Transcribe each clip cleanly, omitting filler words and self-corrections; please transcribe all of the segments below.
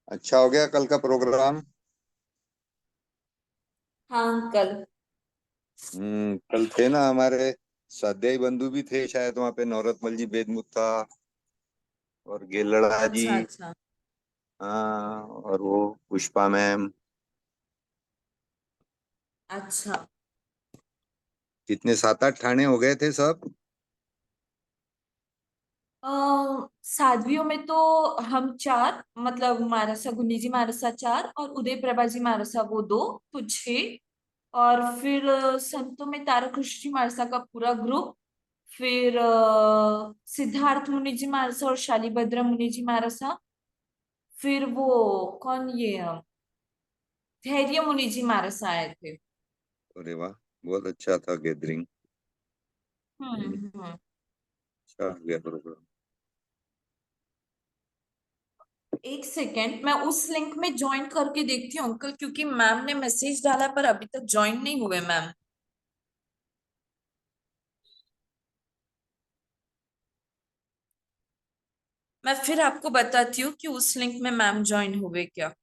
अच्छा हो गया कल का प्रोग्राम। हाँ अंकल। कल थे ना हमारे स्वाध्यायी बंधु भी थे शायद वहां पे, नौरतमल जी बेदमुख था और गेलड़ा जी। अच्छा अच्छा। हाँ, और वो पुष्पा मैम। अच्छा। कितने 7-8 ठाणे हो गए थे सब। साध्वियों में तो हम चार, मतलब मानसा गुनी जी मानसा चार और उदय प्रभा जी मानसा वो दो, तो छह। और फिर संतों में तारकृष्ण जी मानसा का पूरा ग्रुप। फिर सिद्धार्थ मुनि जी मानसा और शालिभद्र मुनि जी मानसा। फिर वो कौन ये धैर्य मुनि जी मानसा आए थे। अरे वाह, बहुत अच्छा था गैदरिंग। हम्म। अच्छा हो गया प्रोग्राम। एक सेकेंड, मैं उस लिंक में ज्वाइन करके देखती हूँ अंकल, क्योंकि मैम ने मैसेज डाला पर अभी तक ज्वाइन नहीं हुए मैम। मैं फिर आपको बताती हूँ कि उस लिंक में मैम ज्वाइन हुए क्या।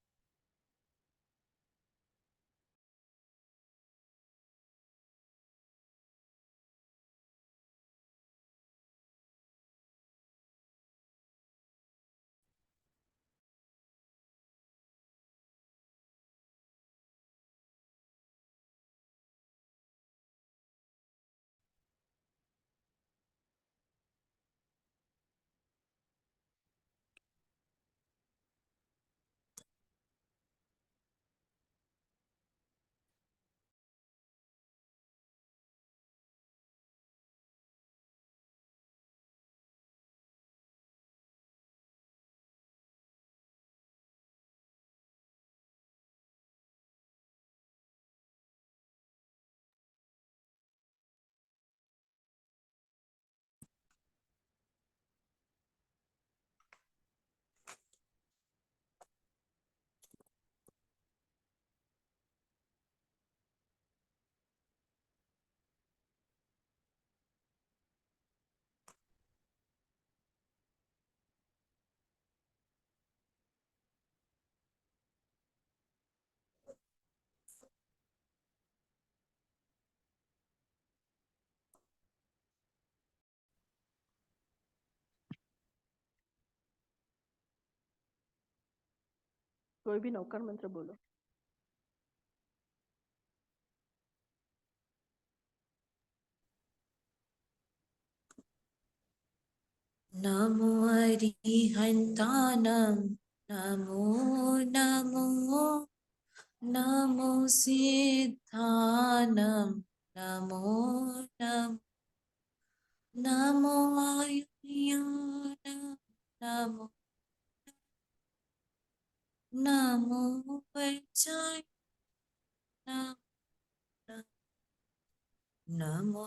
कोई भी नौकर मंत्र बोलो। नमो हरिहन्तानं, नमो नमो नमो सिद्धानं, नमो नमो नमो आयुर्यानं, नमो नमो वज्राय, नमो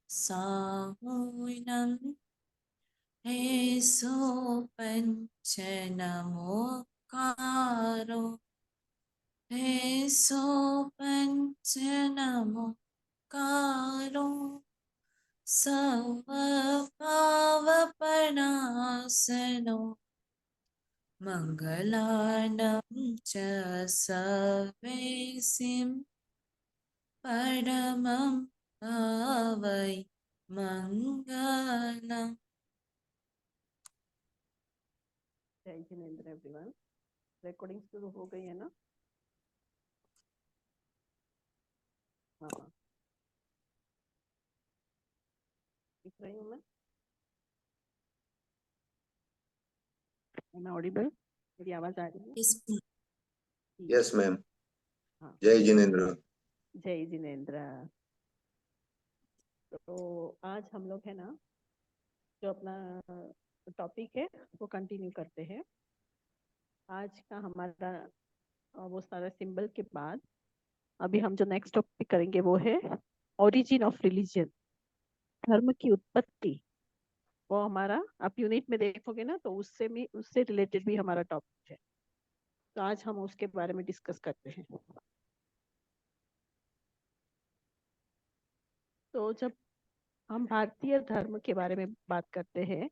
साहुनं, हे सो पंच नमोकारो, हे सो पंच नमोकारो, सर्वपावपनाशनो, मङ्गलानं च सर्वेसिं परमं भावै मङ्गलम्। जय जिनेन्द्र एवरीवन। रिकॉर्डिंग शुरू हो गई है ना? हाँ, दिख रही हूँ मैं? मैं ऑडिबल? मेरी आवाज आ रही है? इसमें ठीक यस है। मैम। हाँ, जय जिनेन्द्र। जय जिनेन्द्र। तो आज हम लोग है ना, जो अपना टॉपिक है वो कंटिन्यू करते हैं। आज का हमारा वो सारा सिंबल के बाद अभी हम जो नेक्स्ट टॉपिक करेंगे वो है ओरिजिन ऑफ रिलीजन, धर्म की उत्पत्ति। वो हमारा आप यूनिट में देखोगे ना, तो उससे रिलेटेड भी हमारा टॉपिक है। तो आज हम उसके बारे में डिस्कस करते हैं। तो जब हम भारतीय धर्म के बारे में बात करते हैं,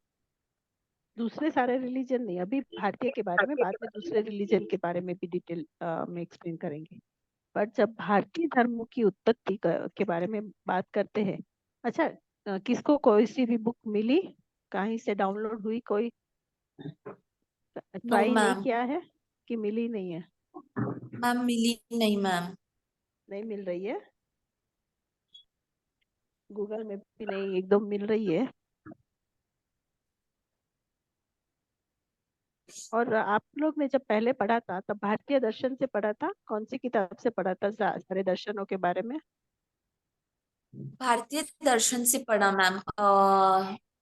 दूसरे सारे रिलीजन नहीं, अभी भारतीय के बारे में, बाद में दूसरे रिलीजन के बारे में भी डिटेल में एक्सप्लेन करेंगे। बट जब भारतीय धर्म की उत्पत्ति के बारे में बात करते हैं, अच्छा, किसको कोई सी भी बुक मिली, कहीं से डाउनलोड हुई, कोई नो ट्राई नहीं मैम। किया है कि मिली नहीं है? मैम मिली नहीं मैम। नहीं मिल रही है, गूगल में भी नहीं एकदम मिल रही है। और आप लोग ने जब पहले पढ़ा था तब भारतीय दर्शन से पढ़ा था, कौन सी किताब से पढ़ा था सारे दर्शनों के बारे में? भारतीय दर्शन से पढ़ा मैम।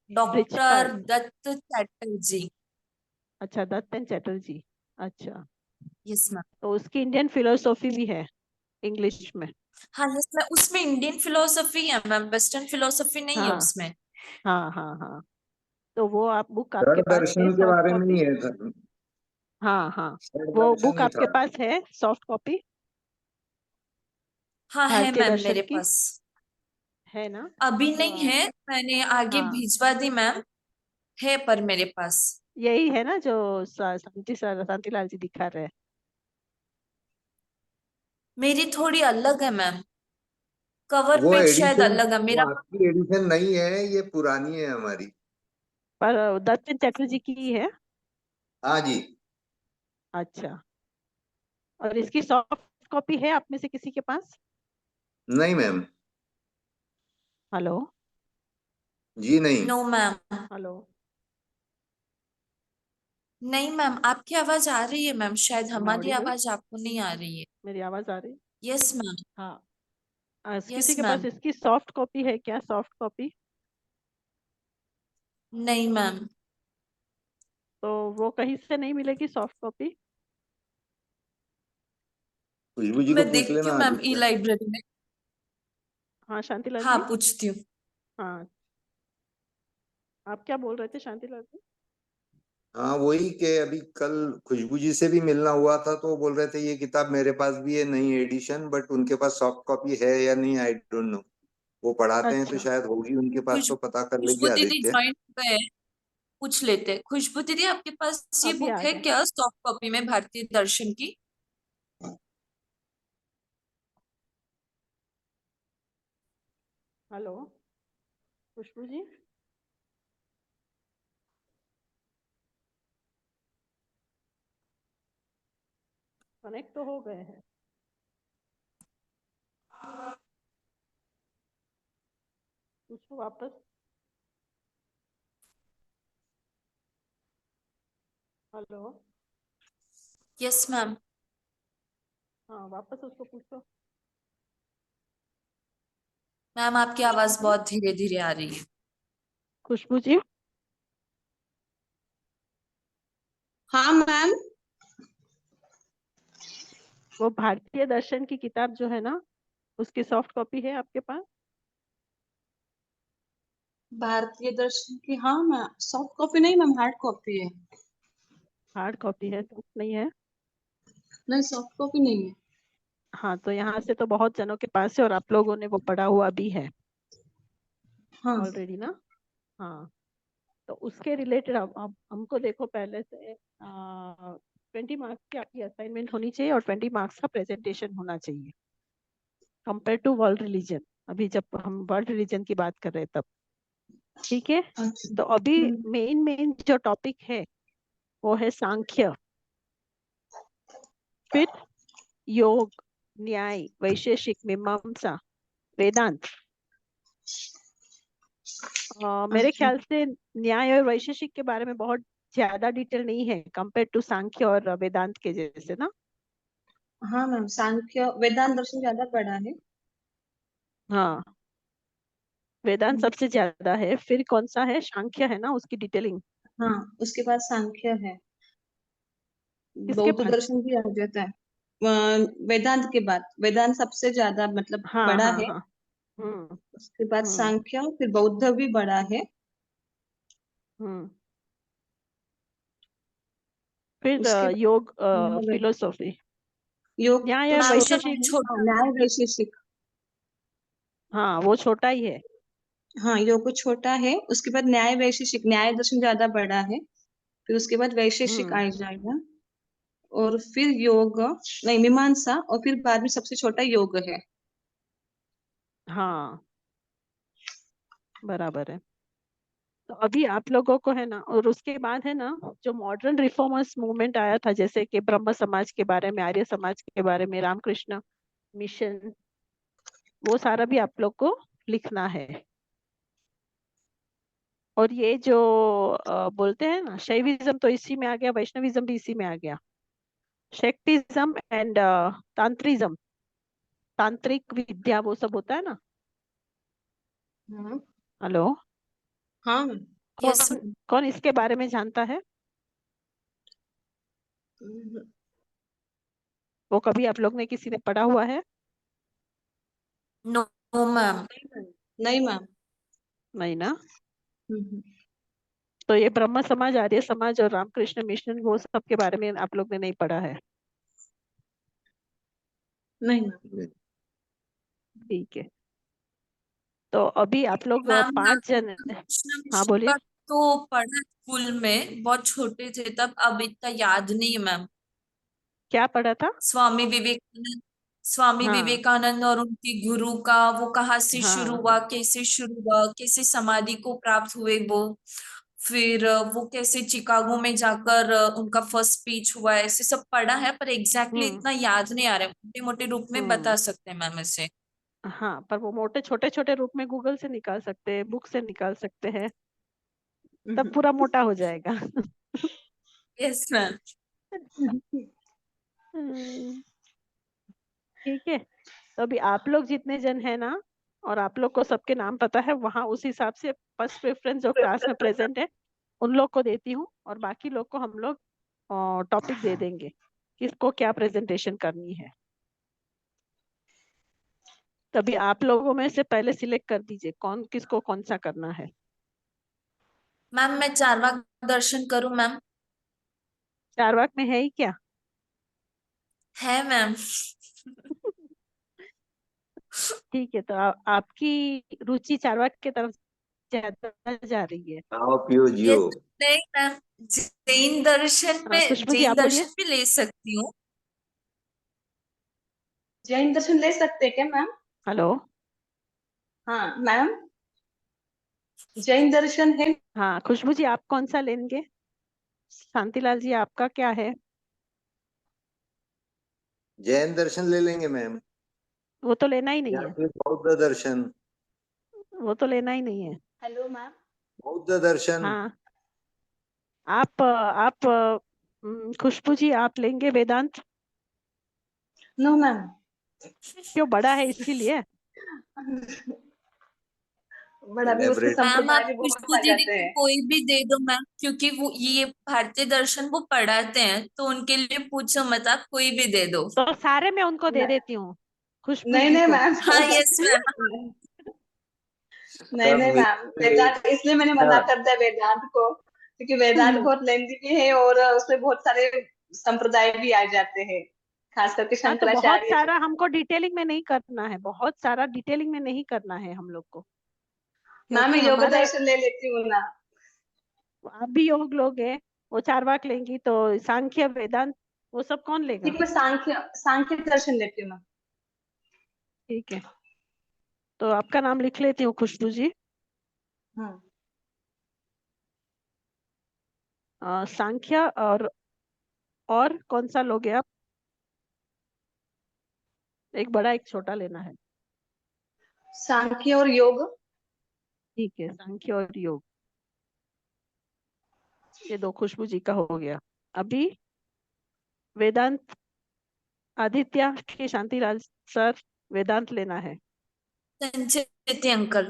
ब्रिजपाल। डॉक्टर दत्त चैटर्जी। अच्छा, दत्त एंड चैटर्जी। अच्छा, यस मैम। तो उसकी इंडियन फिलोसॉफी भी है इंग्लिश में? हाँ यस मैम, उसमें इंडियन फिलोसफी है मैम, वेस्टर्न फिलोसफी नहीं है हाँ उसमें। हाँ हाँ हाँ, तो वो आप बुक षड आपके पास है दर्शन के सॉफ्ट बारे में कॉपी? ही है धर्म। हाँ हाँ, षड वो दर्शन बुक ही आपके था। पास है सॉफ्ट कॉपी हाँ है भारतीय मैम दर्शन मेरे की? पास। है ना? अभी तो नहीं है, मैंने आगे हाँ, भिजवा दी मैम। है पर मेरे पास। यही है ना जो शांतिलाल जी दिखा रहे हैं? मेरी थोड़ी अलग है मैम। कवर वो पेज शायद एडिशन, अलग है वो मेरा। आपकी एडिशन नहीं है, ये पुरानी है हमारी। पर दत्त चटर्जी की ही है? हाँ जी। अच्छा, और इसकी सॉफ्ट कॉपी है आप में से किसी के पास? नहीं मैम। हेलो? जी नहीं। No ma'am. हेलो? नहीं मैम, आपकी आवाज आ रही है मैम, शायद एम आई हमारी ऑडिबल? आवाज आपको नहीं आ रही है। मेरी आवाज आ रही? Yes ma'am. हाँ। यस किसी के पास मैम। इसकी सॉफ्ट कॉपी है क्या, सॉफ्ट कॉपी? नहीं मैम। तो वो कहीं से नहीं मिलेगी सॉफ्ट कॉपी? खुशबू जी को मैं पूछ देखती लेना हूँ मैम ई आदित्य। लाइब्रेरी में। हाँ शांतिलाल हाँ जी। पूछती हूँ। हाँ, आप क्या बोल रहे थे शांतिलाल जी? हाँ वही के अभी कल खुशबू जी से भी मिलना हुआ था, तो वो बोल रहे थे ये किताब मेरे पास भी है, नई एडिशन, बट उनके पास सॉफ्ट कॉपी है या नहीं आई डोंट नो। वो पढ़ाते हैं तो अच्छा। शायद होगी उनके पास, खुश तो पता कर लेगी खुशबू दीदी आदित्य। ज्वाइन गए हैं, पूछ लेते हैं। खुशबू दीदी आपके पास ये अभी बुक आ है गए। क्या सॉफ्ट कॉपी में भारतीय दर्शन की? हेलो खुशबू जी? कनेक्ट तो हो गए हैं? पूछो वापस। हेलो? Yes ma'am. हाँ, वापस उसको पूछो। मैम आपकी खुशबू आवाज जी? बहुत धीरे धीरे आ रही है। खुशबू जी? हाँ मैम। वो भारतीय दर्शन की किताब जो है ना, उसकी सॉफ्ट कॉपी है आपके पास? भारतीय दर्शन की, हाँ मैम, सॉफ्ट कॉपी नहीं मैम, हार्ड कॉपी है। हार्ड कॉपी है, सॉफ्ट नहीं है? नहीं, सॉफ्ट कॉपी नहीं है। हाँ, तो यहाँ से तो बहुत जनों के पास है और आप लोगों ने वो पढ़ा हुआ भी है हाँ। ऑलरेडी ना? हाँ, तो उसके रिलेटेड अब हमको देखो, पहले से 20 मार्क्स की आपकी असाइनमेंट होनी चाहिए और 20 मार्क्स का प्रेजेंटेशन होना चाहिए कंपेयर टू वर्ल्ड रिलीजन। अभी जब हम वर्ल्ड रिलीजन की बात कर रहे हैं तब, ठीक है? अच्छा। तो अभी हम्म। मेन मेन जो टॉपिक है वो है सांख्य, फिर योग, न्याय, वैशेषिक, मीमांसा, वेदांत। मेरे अच्छा। ख्याल से न्याय और वैशेषिक के बारे में बहुत ज्यादा डिटेल नहीं है कंपेयर टू सांख्य और वेदांत के जैसे ना? हाँ मैम, सांख्य वेदांत दर्शन ज्यादा पढ़ा है। हाँ, वेदांत हम्म। सबसे ज्यादा है, फिर कौन सा है? सांख्य है ना उसकी डिटेलिंग? हाँ, उसके बाद सांख्य है। किसके बौद्ध पास? दर्शन भी आ जाता है। वेदांत के बाद वेदांत सबसे ज्यादा मतलब हाँ बड़ा हाँ है। हाँ। हम्म उसके बाद हम्म सांख्य, फिर बौद्ध भी बड़ा है। हम्म। फिर उसके योग, बाद फिलोसॉफी, योग न्याय तो और मैम ये छोटा तो वैशेषिक। है। हाँ, छोटा है। न्याय वैशेषिक। हाँ, वो छोटा ही है। हाँ, योग छोटा है। उसके बाद न्याय वैशेषिक, न्याय दर्शन ज्यादा बड़ा है। फिर उसके बाद वैशेषिक आ हम्म जाएगा, और फिर योग, नहीं मीमांसा, और फिर बाद में सबसे छोटा योग है। हाँ बराबर है। तो अभी आप लोगों को है ना, और उसके बाद है ना, जो मॉडर्न रिफॉर्मर्स मूवमेंट आया था, जैसे कि ब्रह्म समाज के बारे में, आर्य समाज के बारे में, रामकृष्ण मिशन, वो सारा भी आप लोग को लिखना है। और ये जो बोलते हैं ना शैविज्म, तो इसी में आ गया, वैष्णविज्म भी इसी में आ गया, शक्तिज्म एंड तांत्रिज्म, तांत्रिक विद्या वो सब होता है ना। हाँ हेलो, हाँ। यस कौन कौन इसके बारे में जानता है? वो कभी आप लोग ने किसी ने पढ़ा हुआ है? No ma'am. नहीं मैम। नहीं ना। हम्म, तो ये ब्रह्म समाज, आर्य समाज और रामकृष्ण मिशन, वो सब के बारे में आप लोग ने नहीं पढ़ा है? नहीं मैम। ठीक है। तो अभी आप लोग मैम 5 जन। रामकृष्ण हाँ मिशन बोलिए। का तो पढ़ा स्कूल में, बहुत छोटे थे तब, अब इतना याद नहीं है मैम। क्या पढ़ा था? स्वामी विवेकानंद, स्वामी हाँ विवेकानंद और उनके गुरु का, वो कहाँ से शुरू हाँ। हुआ, कैसे समाधि को प्राप्त हुए वो, फिर वो कैसे चिकागो में जाकर उनका फर्स्ट स्पीच हुआ, ऐसे सब पढ़ा है, पर एग्जैक्टली हम्म इतना याद नहीं आ रहा है। मोटे मोटे रूप में बता हम्म। सकते हैं मैम इसे। हाँ, पर वो मोटे छोटे छोटे रूप में गूगल से निकाल सकते हैं, बुक से निकाल सकते हैं, तब पूरा मोटा हो जाएगा। Yes ma'am. हम्म, ठीक है। तो अभी आप लोग जितने जन है ना, और आप लोग को सबके नाम पता है, वहां उस हिसाब से फर्स्ट प्रेफरेंस जो क्लास में प्रेजेंट है उन लोग को देती हूँ, और बाकी लोग को हम लोग टॉपिक दे देंगे किसको क्या प्रेजेंटेशन करनी है। तभी आप लोगों में से पहले सिलेक्ट कर दीजिए कौन किसको कौन सा करना है। मैम मैं चारवाक दर्शन करूं मैम? चारवाक में है ही क्या? है मैम। ठीक है, तो आपकी रुचि चारवाक की तरफ ज्यादा जा रही है। खाओ पियो ये जियो। नहीं मैम, जैन दर्शन में, खुशबू जी जैन आप बोलिए। दर्शन भी ले सकती हूँ। जैन दर्शन ले सकते हैं क्या मैम? हेलो। हाँ मैम, जैन दर्शन है। हाँ खुशबू जी, आप कौन सा लेंगे? शांतिलाल जी आपका क्या है? जैन दर्शन ले लेंगे मैम, वो तो लेना ही नहीं या है। फिर बौद्ध दर्शन। वो तो लेना ही नहीं है। Hello ma'am. बौद्ध दर्शन। हाँ, आप खुशबू जी आप लेंगे वेदांत? No ma'am. क्यों, बड़ा है इसीलिए? बट अभी उसके एलेबरेट। मैम संप्रदाय आप भी बहुत खुशबू आ दीदी जाते को हैं। कोई भी दे दो मैम, क्योंकि वो ये भारतीय दर्शन वो पढ़ाते हैं, तो उनके लिए पूछो मत, आप कोई भी दे दो। तो सारे मैं उनको दे न- देती हूँ, खुशबू नहीं जी नहीं को। मैम। हाँ यस मैम। नहीं सब नहीं मिल मैम, के वेदांत इसलिए मैंने ना। मना कर दिया वेदांत को, क्योंकि वेदांत बहुत लेंदी भी है और उसमें बहुत सारे संप्रदाय भी आ जाते हैं, खास करके हाँ, तो बहुत शंकराचार्य जी। सारा हमको डिटेलिंग में नहीं करना है, बहुत सारा डिटेलिंग में नहीं करना है हम लोग को, मैम क्योंकि मैं योग हमारा, दर्शन ले लेती हूँ ना। आप भी योग लोगे, वो चारवाक लेंगी, तो सांख्य वेदांत वो सब कौन लेगा? ठीक है, मैं सांख्य सांख्य दर्शन लेती हूँ मैम। ठीक है, तो आपका नाम लिख लेती हूँ खुशबू जी। हाँ। सांख्य, और कौन सा लोगे आप? एक बड़ा एक छोटा लेना है। सांख्य और योग। ठीक है, सांख्य और योग, ये दो खुशबू जी का हो गया। अभी वेदांत, आदित्य के शांतिलाल सर, वेदांत लेना है। संचेती अंकल।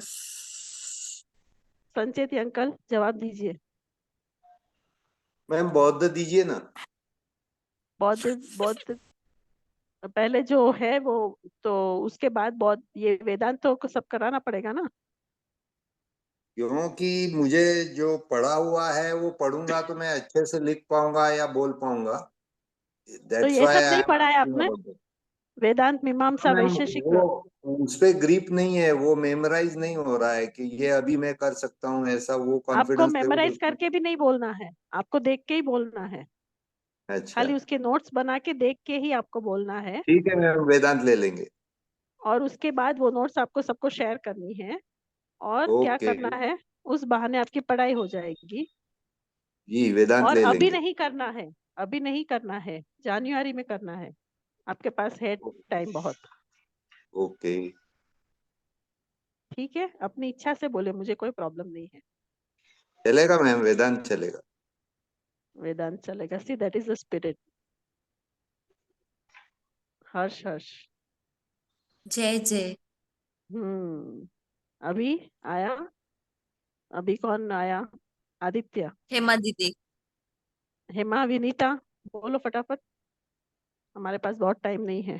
संचेती अंकल जवाब दीजिए। मैम बौद्ध दीजिए ना। बौद्ध, बौद्ध पहले जो है वो, तो उसके बाद बौद्ध, ये वेदांत तो सब कराना पड़ेगा ना। क्योंकि मुझे जो पढ़ा हुआ है वो पढ़ूंगा तो मैं अच्छे से लिख पाऊंगा या बोल पाऊंगा। तो दैट्स ये व्हाई सब आई नहीं एम पढ़ा है आस्किंग आपने? About that. वेदांत, मीमांसा, मैम वैशेषिक। वो उस पे ग्रिप नहीं है, वो मेमोराइज नहीं हो रहा है कि ये अभी मैं कर सकता हूँ, ऐसा वो आपको कॉन्फिडेंस लेवल मेमोराइज उसमें। करके भी नहीं बोलना है, आपको देख के ही बोलना है। अच्छा खाली उसके नोट्स बना के देख के ही आपको बोलना है। ठीक है मैम, वेदांत ले लेंगे। और उसके बाद वो नोट्स आपको सबको शेयर करनी है। और क्या ओके करना है, उस बहाने आपकी पढ़ाई हो जाएगी। जी, वेदांत और ले अभी लेंगे। नहीं करना है, अभी नहीं करना है, जनवरी में करना है। आपके पास है टाइम बहुत। ओके ठीक है, अपनी इच्छा से बोले, मुझे कोई प्रॉब्लम नहीं है। चलेगा मैम, वेदांत चलेगा। वेदांत चलेगा। See that is the spirit. Harsh Harsh. Jay Jay. अभी आया। अभी कौन आया? आदित्य। हेमा दीदी। हेमा, विनीता। बोलो फटाफट, हमारे पास बहुत टाइम नहीं है।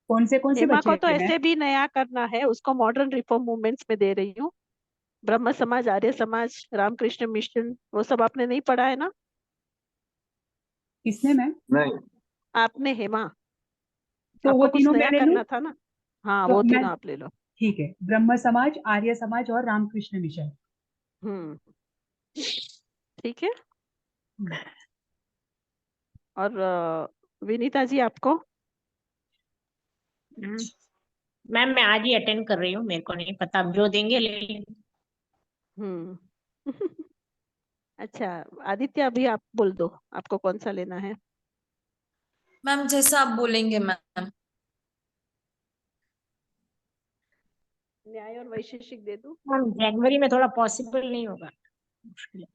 कौन से हेमा बच्चे को तो हैं मैम? ऐसे भी नया करना है, उसको मॉडर्न रिफॉर्म मूवमेंट्स में दे रही हूँ। ब्रह्म समाज, आर्य समाज, रामकृष्ण मिशन, वो सब आपने नहीं पढ़ा है ना? किसने मैम? नहीं आपने, हेमा। तो वो आपको कुछ तीनों मैं नया ले लूं? करना था ना। हाँ, तो वो मैं, तीनों आप ले लो। ठीक है, ब्रह्म समाज, आर्य समाज और रामकृष्ण मिशन। हम्म ठीक है। और विनीता जी आपको? मैम मैं आज ही अटेंड कर रही हूँ, मेरे को नहीं पता, अब जो देंगे ले लेंगे। हम्म अच्छा, आदित्य अभी आप बोल दो, आपको कौन सा लेना है? मैम जैसा आप बोलेंगे मैम। न्याय और वैशेषिक दे दूं? मैम जनवरी में थोड़ा पॉसिबल नहीं होगा, मुश्किल है।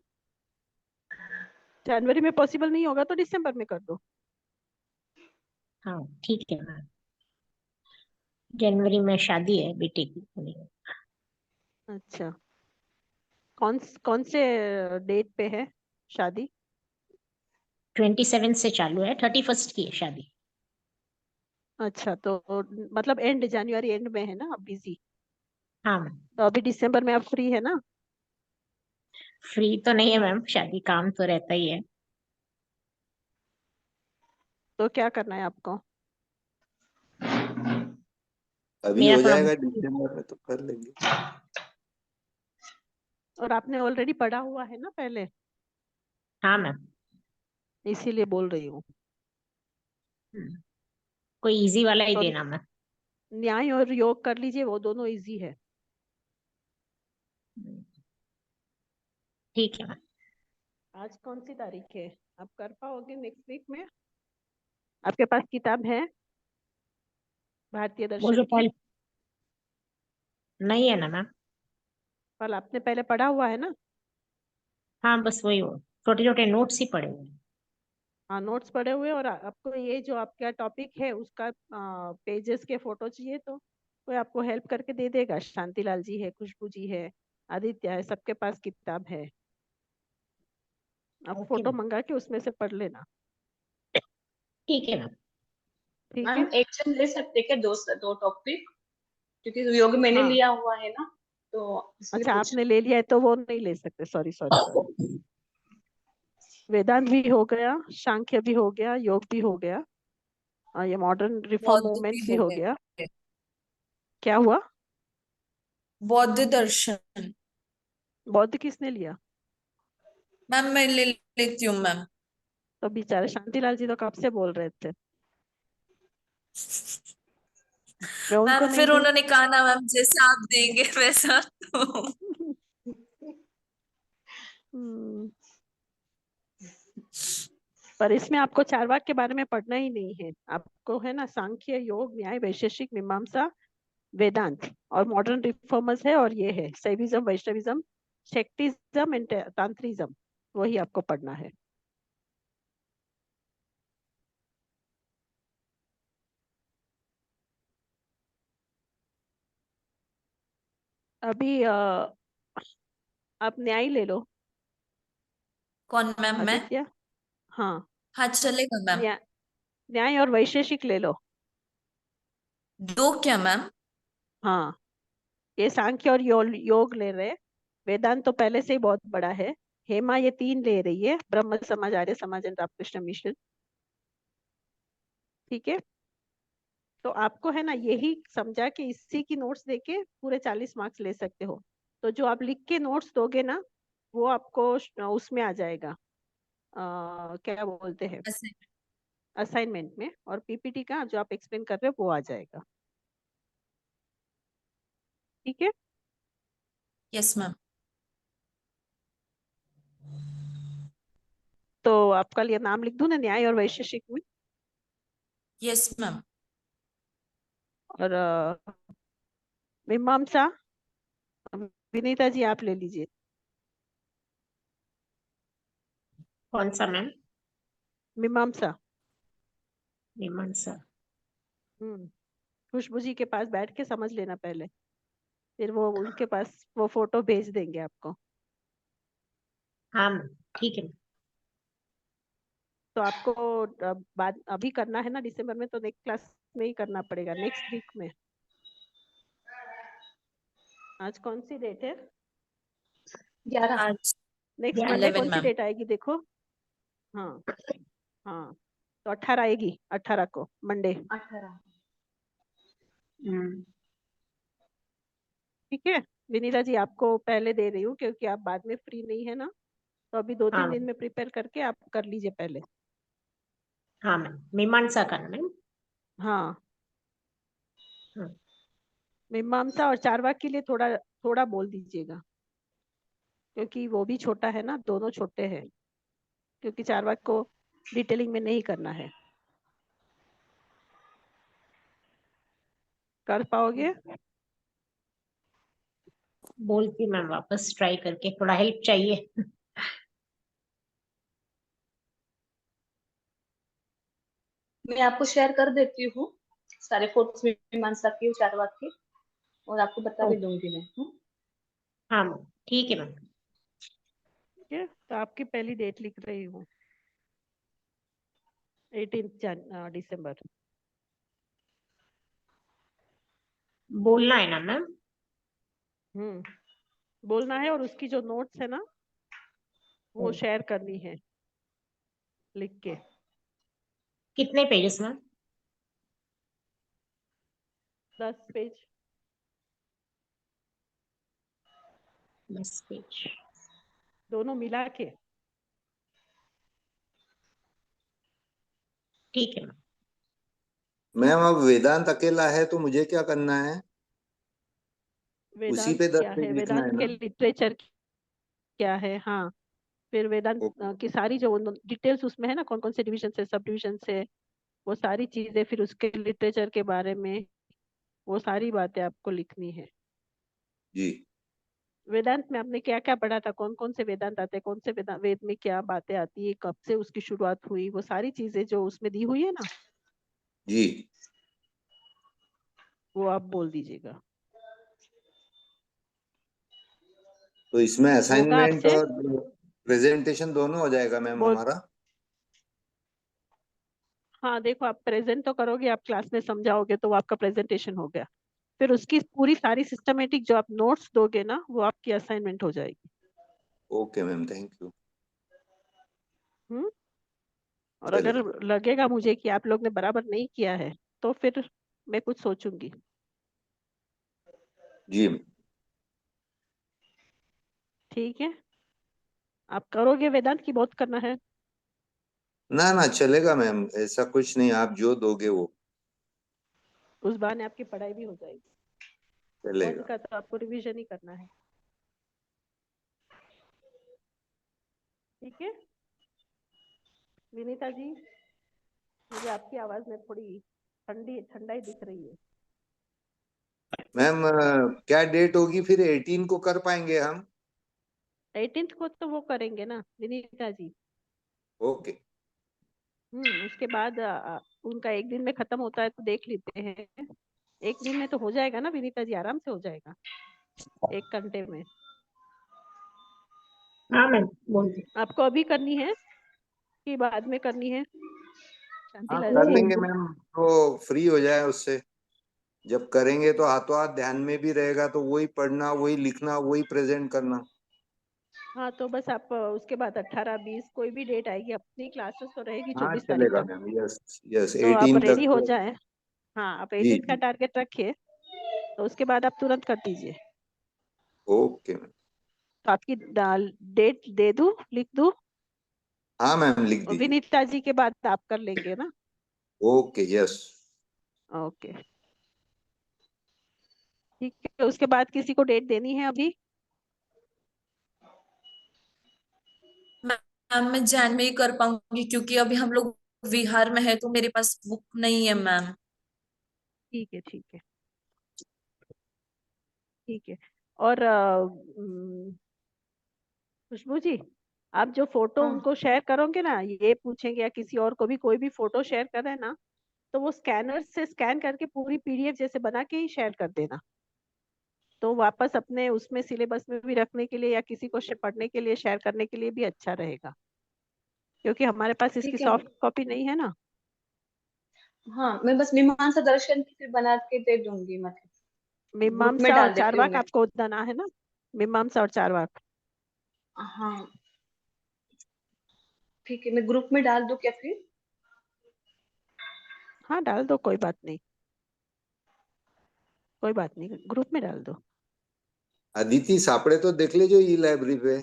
जनवरी में पॉसिबल नहीं होगा तो दिसंबर में कर दो। हाँ ठीक है मैम, जनवरी में शादी है बेटे की। अच्छा, कौन से डेट पे है शादी? 27 से चालू है, 31 की है शादी। अच्छा, तो मतलब एंड जनवरी एंड में है ना आप बिजी? हाँ मैम। तो अभी दिसंबर में आप फ्री है ना? फ्री तो नहीं है मैम, शादी काम तो रहता ही है। तो क्या करना है आपको? अभी मेरा हो थोड़ा जाएगा दिसंबर में तो कर लेंगे। और आपने ऑलरेडी पढ़ा हुआ है ना पहले, हाँ मैम। इसीलिए बोल रही हूँ। कोई इजी वाला ही तो देना मैम। न्याय और योग कर लीजिए, वो दोनों इजी है। ठीक है मैम। आज कौन सी तारीख है? आप कर पाओगे नेक्स्ट वीक में? आपके पास किताब है भारतीय वो दर्शन जो की? पहले नहीं है ना मैम। कल आपने पहले पढ़ा हुआ है ना? हाँ बस वही हो, छोटे छोटे नोट्स ही पड़े हुए हैं। हाँ, नोट्स पढ़े हुए। और आपको ये जो आपका टॉपिक है उसका पेजेस के फोटो चाहिए तो कोई आपको हेल्प करके दे देगा। शांतिलाल जी है, खुशबू जी है, आदित्य है, सबके पास किताब है। आप ओके फोटो मैम, मंगा के उसमें से पढ़ लेना। ठीक है मैम। ठीक मैम है। एक जन ले सकते क्या, दो दो टॉपिक? क्योंकि योग मैंने हाँ, लिया हुआ है ना, तो इसलिए अच्छा, पूछ। आपने ले लिया है तो वो नहीं ले सकते। Sorry sorry sorry. वेदांत भी हो गया, सांख्य भी हो गया, योग भी हो गया, और ये मॉडर्न रिफॉर्म बौद्ध भी मूवमेंट्स भी हो हो गया। गए। क्या हुआ? बौद्ध दर्शन। बौद्ध किसने लिया? मैम मैं ले लेती हूँ मैम। तो बेचारे शांतिलाल जी तो कब से बोल रहे थे, मैं उनको मैम नहीं फिर दूं? उन्होंने कहा ना मैम, जैसा आप देंगे वैसा तो। हम्म, पर इसमें आपको चारवाक के बारे में पढ़ना ही नहीं है। आपको है ना सांख्य, योग, न्याय, वैशेषिक, मीमांसा, वेदांत, और मॉडर्न रिफॉर्मर्स है, और ये है शैविज्म, वैष्णविज्म, शक्तिज्म एंड तांत्रिज्म। वही आपको पढ़ना है। अभी आप न्याय ले लो कौन मैम? मैं? आदित्य। हाँ, हाँ चलेगा मैम। न्याय, न्याय और वैशेषिक ले लो। दो क्या मैम? हाँ, ये सांख्य और योग ले रहे। वेदांत तो पहले से ही बहुत बड़ा है। हेमा ये 3 ले रही है, ब्रह्म समाज, आर्य समाज एंड रामकृष्ण मिशन। ठीक है। तो आपको है ना यही समझा कि इसी की नोट्स देके पूरे 40 मार्क्स ले सकते हो। तो जो आप लिख के नोट्स दोगे ना वो आपको उसमें आ जाएगा, क्या बोलते हैं, असाइनमेंट में, और पीपीटी का जो आप एक्सप्लेन कर रहे हो वो आ जाएगा। ठीक है। Yes ma'am. तो आपका लिए नाम लिख दूं ना, न्याय और वैशेषिक में। Yes ma'am. और मीमांसा, विनीता जी आप ले लीजिए। कौन सा मैम? मीमांसा। मीमांसा। खुशबू जी के पास बैठ के समझ लेना पहले, फिर वो उनके पास वो फोटो भेज देंगे आपको। हाँ मैम, ठीक है। तो आपको बाद अभी करना है ना दिसंबर में, तो नेक्स्ट क्लास में ही करना पड़ेगा, नेक्स्ट वीक में। आज कौन सी डेट है? 11। आज नेक्स्ट मंडे 11 कौन सी मैम। डेट आएगी देखो। हाँ हाँ, तो 18 आएगी, 18 को मंडे। 18। ठीक है। विनीता जी आपको पहले दे रही हूँ क्योंकि आप बाद में फ्री नहीं है ना, तो अभी 2-3 हाँ दिन में प्रिपेयर करके आप कर लीजिए पहले। हाँ मैम, मीमांसा का ना मैम? हाँ, हाँ मीमांसा और चारवाक के लिए थोड़ा थोड़ा बोल दीजिएगा, क्योंकि वो भी छोटा है ना, दोनों छोटे हैं, क्योंकि चारवाक को डिटेलिंग में नहीं करना है। कर पाओगे? बोलती मैम, वापस ट्राई करके, थोड़ा हेल्प चाहिए। मैं आपको शेयर कर देती हूँ सारे फोटोज मीमांसा की, चारवाक की, और आपको बता भी दूंगी मैं। हाँ मैम, ठीक है मैम। ठीक है, तो आपकी पहली डेट लिख रही हूँ, 18 दिसंबर। बोलना है ना मैम? बोलना है, और उसकी जो नोट्स है ना वो शेयर करनी है लिख के। कितने पेजेस मैम? 10 पेज। 10 पेज। दोनों मिला के। ठीक है मैम। मैम अब वेदांत अकेला है तो मुझे क्या करना है? उसी वेदांत पे 10 क्या है, पेज लिखना वेदांत है के ना? लिटरेचर क्या है, हाँ। फिर वेदांत ओके। की सारी जो डिटेल्स उसमें है ना, कौन कौन से डिवीजन से, सब डिवीजन से, वो सारी चीजें, फिर उसके लिटरेचर के बारे में, वो सारी बातें आपको लिखनी है। जी। वेदांत में आपने क्या क्या पढ़ा था, कौन कौन से वेदांत आते हैं, कौन से वेद में क्या बातें आती है, कब से उसकी शुरुआत हुई, वो सारी चीजें जो उसमें दी हुई है ना, जी। वो आप बोल दीजिएगा। तो इसमें होगा असाइनमेंट आपसे। और प्रेजेंटेशन दोनों हो जाएगा मैम बोल, हमारा? हाँ देखो, आप प्रेजेंट तो करोगे, आप क्लास में समझाओगे तो वो आपका प्रेजेंटेशन हो गया। फिर उसकी पूरी सारी सिस्टमेटिक जो आप नोट्स दोगे ना वो आपकी असाइनमेंट हो जाएगी। Okay ma'am, thank you. Hmm. और अगर चलेगा। लगेगा मुझे कि आप लोग ने बराबर नहीं किया है तो फिर मैं कुछ सोचूंगी। जी। ठीक है। आप करोगे वेदांत की बहुत करना है? ना ना, चलेगा मैम, ऐसा कुछ नहीं, आप जो दोगे वो उस बहाने आपकी पढ़ाई भी हो जाएगी। बहुत चलेगा। का तो आपको रिवीजन ही करना है। ठीक है। विनीता जी, मुझे आपकी आवाज में थोड़ी ठंडी ठंडाई दिख रही है। मैम क्या डेट होगी फिर? 18 को कर पाएंगे हम? 18th को तो वो करेंगे ना विनीता जी। ओके। उसके बाद उनका एक दिन में खत्म होता है तो देख लेते हैं। एक दिन में तो हो जाएगा ना विनीता जी, आराम से हो जाएगा 1 घंटे में। हाँ मैम, बोलती। आपको अभी करनी है कि बाद में करनी है हाँ शांतिलाल कर जी? लेंगे मैम, तो फ्री हो जाए उससे। जब करेंगे तो हाथों हाथ ध्यान में भी रहेगा, तो वही पढ़ना, वही लिखना, वही प्रेजेंट करना। हाँ, तो बस आप उसके बाद 18-20 कोई भी डेट आएगी, अपनी क्लासेस तो रहेगी हाँ 24 तारीख चलेगा तक, मैम, यस यस, तो आप 18 रेडी तक। हो जाए। हाँ, आप जी 18 का टारगेट रखिए, तो उसके बाद आप तुरंत कर दीजिए। Okay ma'am. तो आपकी डेट दे दूं, लिख दूं? हाँ मैम लिख और दीजिए। विनीता जी के बाद आप कर लेंगे ना? Okay yes. ओके, ठीक है। उसके बाद किसी को डेट देनी है अभी? मैम मैं जैन में ही कर पाऊंगी क्योंकि अभी हम लोग विहार में है तो मेरे पास बुक नहीं है मैम। ठीक है, ठीक है, ठीक है। और खुशबू जी, आप जो फोटो हाँ उनको शेयर करोगे ना, ये पूछेंगे या किसी और को भी कोई भी फोटो शेयर करे ना, तो वो स्कैनर से स्कैन करके पूरी पीडीएफ जैसे बना के ही शेयर कर देना। तो वापस अपने उसमें सिलेबस में भी रखने के लिए या किसी को पढ़ने के लिए शेयर करने के लिए भी अच्छा रहेगा, क्योंकि हमारे पास इसकी ठीक है। सॉफ्ट कॉपी नहीं है ना। हाँ मैं बस मीमांसा दर्शन की फिर बना के दे दूंगी, मतलब ग्रुप में मीमांसा और डाल देती हूँ चारवाक मैं। आपको देना है ना? मीमांसा और चारवाक। हाँ ठीक है, मैं ग्रुप में डाल दूं क्या फिर? हाँ डाल दो, कोई बात नहीं, कोई बात नहीं, ग्रुप में डाल दो। अदिति सापड़े तो देख लीजिए ई लाइब्रेरी पे।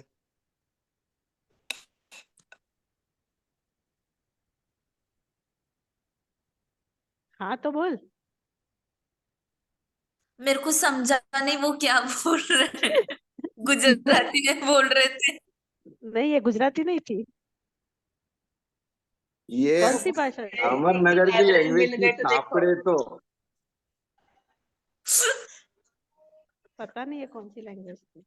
हाँ तो बोल। मेरे को समझा नहीं वो क्या बोल रहे हैं। गुजराती में बोल रहे थे। नहीं, ये गुजराती नहीं थी। ये कौन सी भाषा थी? एक ही अमरनगर की लाइब्रेरी लैंग्वेज मिल थी गए तो देखो। सापड़े तो। पता नहीं है कौन सी लैंग्वेज थी।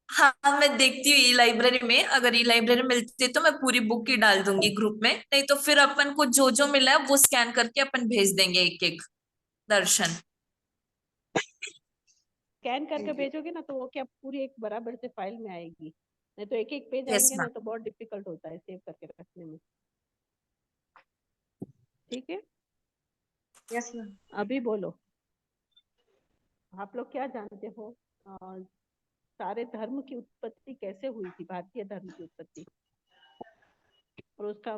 हाँ मैं देखती हूँ ई लाइब्रेरी में, अगर ई लाइब्रेरी मिलती है तो मैं पूरी बुक ही डाल दूंगी ग्रुप में, नहीं तो फिर अपन को जो जो मिला है वो स्कैन करके अपन भेज देंगे एक एक दर्शन। स्कैन करके ठीक है। भेजोगे ना तो वो क्या पूरी एक बराबर से फाइल में आएगी, नहीं तो एक एक पेज यस आएंगे ना मैम। तो बहुत डिफिकल्ट होता है सेव करके रखने में। ठीक है, यस मैम। अभी बोलो, आप लोग क्या जानते हो? सारे धर्म की उत्पत्ति कैसे हुई थी, भारतीय धर्म की उत्पत्ति, और उसका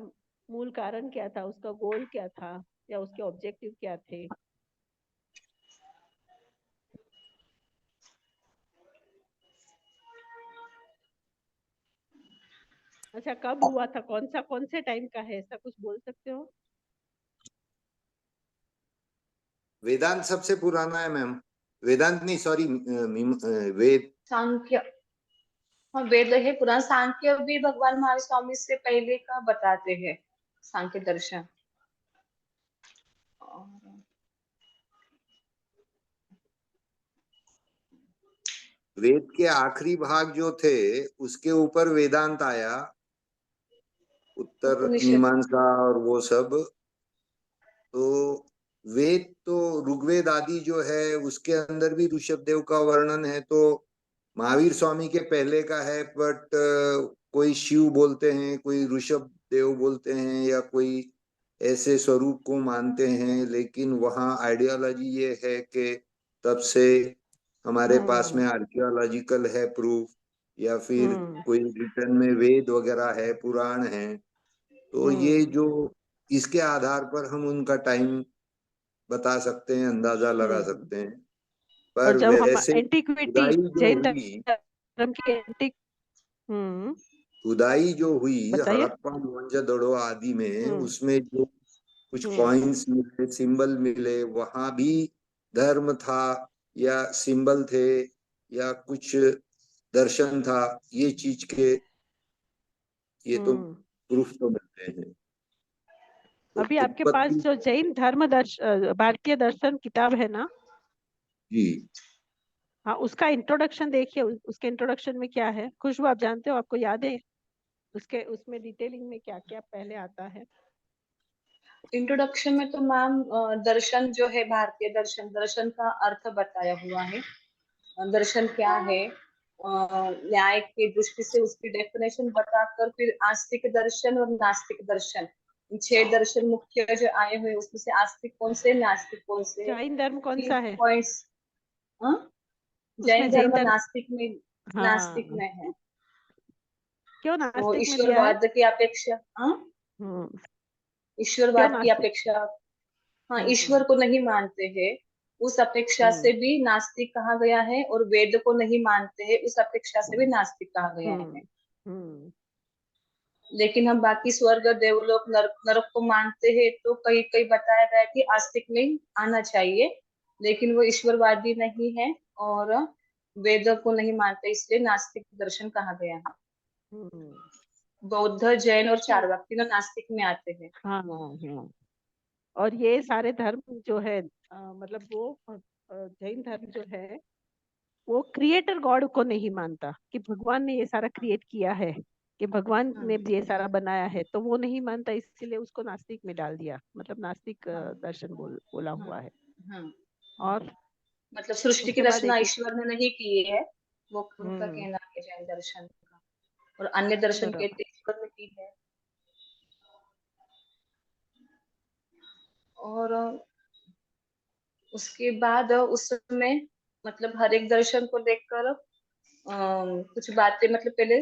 मूल कारण क्या था, उसका गोल क्या था, या उसके ऑब्जेक्टिव क्या थे? अच्छा, कब हुआ था, कौन से टाइम का है, ऐसा कुछ बोल सकते हो? वेदांत सबसे पुराना है मैम। वेदांत नहीं सॉरी, वेद। सांख्य। हाँ वेद है पुराना, सांख्य भी भगवान महावीर स्वामी से पहले का बताते हैं, सांख्य दर्शन। और वेद के आखिरी भाग जो थे उसके ऊपर वेदांत आया, उत्तर उपनिषद। मीमांसा और वो सब। तो वेद तो ऋग्वेद आदि जो है उसके अंदर भी ऋषभ देव का वर्णन है, तो महावीर स्वामी के पहले का है, बट कोई शिव बोलते हैं, कोई ऋषभ देव बोलते हैं, या कोई ऐसे स्वरूप को मानते हैं, लेकिन वहाँ आइडियोलॉजी ये है कि तब से हमारे पास में हम्म आर्कियोलॉजिकल है प्रूफ, या फिर हम्म कोई रिटर्न में वेद वगैरह है, पुराण है। तो ये हम्म जो इसके आधार पर हम उनका टाइम बता सकते हैं, अंदाजा लगा हम्म। सकते हैं। और पर जब हम वैसे एंटिक्विटी, खुदाई जो जैन हुई, धर्म की एंटिक, हम्म, खुदाई जो हुई बताइए। हड़प्पा मोहनजोदड़ो आदि में, हम्म उसमें जो कुछ हम्म कॉइन्स मिले, सिंबल मिले, वहां भी धर्म था या सिंबल थे या कुछ दर्शन था, ये चीज के ये तो हम्म। प्रूफ तो मिलते हैं। तो अभी आपके पास उत्पत्ति। जो जैन धर्म भारतीय दर्शन किताब है ना, जी हाँ, उसका इंट्रोडक्शन देखिए, उसके इंट्रोडक्शन में क्या है? खुशबू, आप जानते हो, आपको याद है उसके उसमें डिटेलिंग में क्या क्या पहले आता है? इंट्रोडक्शन में तो मैम दर्शन जो है, भारतीय दर्शन, दर्शन का अर्थ बताया हुआ है। दर्शन क्या है, न्याय की दृष्टि से उसकी डेफिनेशन बताकर फिर आस्तिक दर्शन और नास्तिक दर्शन, इन 6 दर्शन मुख्य जो आए हुए उसमें से आस्तिक कौन से, नास्तिक कौन से, जैन धर्म कौन 3 सा है पॉइंट्स। उसमें? जैन जैन धर्म धर्म, नास्तिक में, नास्तिक हाँ, में है। क्यों वो नास्तिक में दिया है? ईश्वरवाद की अपेक्षा, हम्म, क्यों ईश्वरवाद की नास्तिक? अपेक्षा, हाँ, ईश्वर को नहीं मानते हैं, उस अपेक्षा से भी नास्तिक कहा गया है, और वेद को नहीं मानते हैं, उस अपेक्षा से भी नास्तिक कहा गया है। लेकिन हम बाकी स्वर्ग, देवलोक, नरक को मानते हैं, तो कहीं कहीं बताया गया कि आस्तिक में आना चाहिए, लेकिन वो ईश्वरवादी नहीं है और वेद को नहीं मानते, इसलिए नास्तिक दर्शन कहा गया है। बौद्ध, जैन और चारवाक तीनों नास्तिक में आते हैं। हाँ हाँ। और ये सारे धर्म जो है मतलब वो जैन धर्म जो है वो क्रिएटर गॉड को नहीं मानता कि भगवान ने ये सारा क्रिएट किया है, कि भगवान ने ये सारा बनाया है, तो वो नहीं मानता, इसीलिए उसको नास्तिक में डाल दिया, मतलब नास्तिक दर्शन बोला हुआ है। और मतलब सृष्टि की उसके बाद रचना एक ईश्वर ने नहीं की है, वो उनका कहना है जैन दर्शन का, और अन्य दर्शन बराबर। कहते हैं ईश्वर ने की है। और उसके बाद उस समय मतलब हर एक दर्शन को लेकर कुछ बातें, मतलब पहले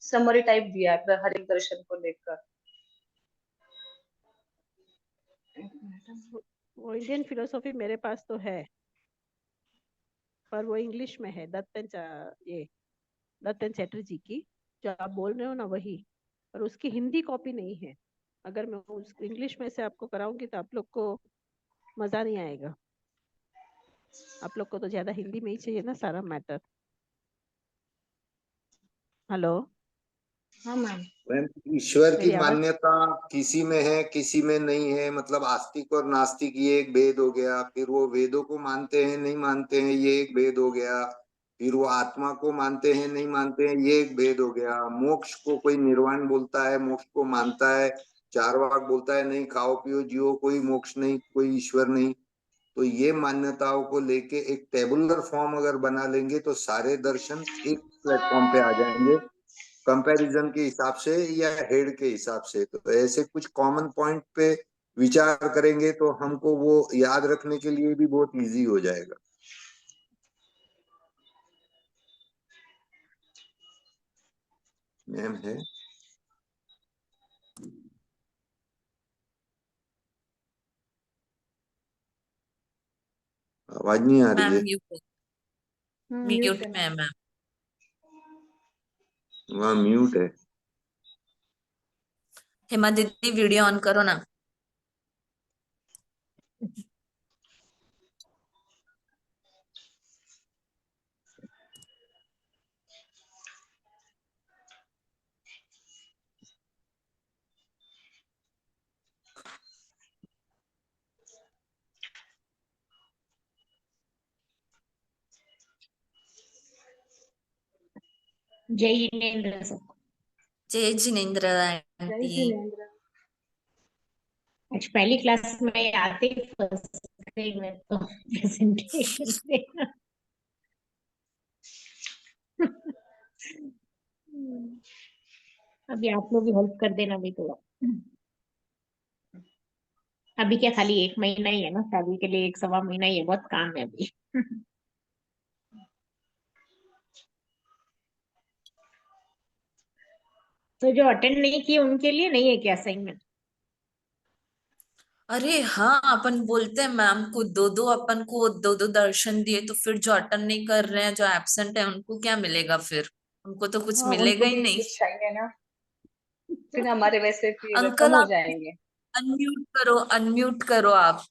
समरी टाइप दिया है हर एक दर्शन को लेकर। वो इंडियन फिलोसॉफी मेरे पास तो है, पर वो इंग्लिश में है, दत्तन चैटर्जी की, जो आप बोल रहे हो ना वही, पर उसकी हिंदी कॉपी नहीं है। अगर मैं उस इंग्लिश में से आपको कराऊंगी तो आप लोग को मजा नहीं आएगा, आप लोग को तो ज्यादा हिंदी में ही चाहिए ना सारा मैटर। हेलो। हाँ मैम। मैम, ईश्वर की मेरी आवाज मान्यता किसी में है किसी में नहीं है, मतलब आस्तिक और नास्तिक ये एक भेद हो गया, फिर वो वेदों को मानते हैं नहीं मानते हैं ये एक भेद हो गया, फिर वो आत्मा को मानते हैं नहीं मानते हैं ये एक भेद हो गया, मोक्ष को कोई निर्वाण बोलता है, मोक्ष को मानता है, चारवाक बोलता है नहीं खाओ पियो जियो, कोई मोक्ष नहीं कोई ईश्वर नहीं। तो ये मान्यताओं को लेके एक टेबुलर फॉर्म अगर बना लेंगे तो सारे दर्शन एक प्लेटफॉर्म पे आ जाएंगे, कंपैरिजन के हिसाब से या हेड के हिसाब से। तो ऐसे कुछ कॉमन पॉइंट पे विचार करेंगे तो हमको वो याद रखने के लिए भी बहुत इजी हो जाएगा। मैम है, आवाज नहीं आ रही मैम है। म्यूट में है मैम। वहाँ म्यूट है। हेमा दीदी वीडियो ऑन करो ना। जय जिनेन्द्र सबको। जय जिनेन्द्र जय आंटी। जिनेन्द्र। आज पहली क्लास में आते ही फर्स्ट गई मैं तो प्रेजेंटेशन देना। अभी आप लोग भी हेल्प कर देना भी थोड़ा। अभी क्या खाली 1 महीना ही है ना, शादी के लिए 1 सवा महीना ही है, बहुत काम है अभी। तो जो अटेंड नहीं किए उनके लिए नहीं है क्या असाइनमेंट? अरे हाँ, अपन बोलते हैं मैम को दो दो, अपन को दो दो दर्शन दिए, तो फिर जो अटेंड नहीं कर रहे हैं, जो एब्सेंट है, उनको क्या मिलेगा फिर? उनको तो कुछ हाँ, मिलेगा उनको ही भी नहीं। कुछ चाहिए ना, फिर हमारे वैसे फिर कम अंकल हो आप जाएंगे। अनम्यूट करो, अनम्यूट करो आप।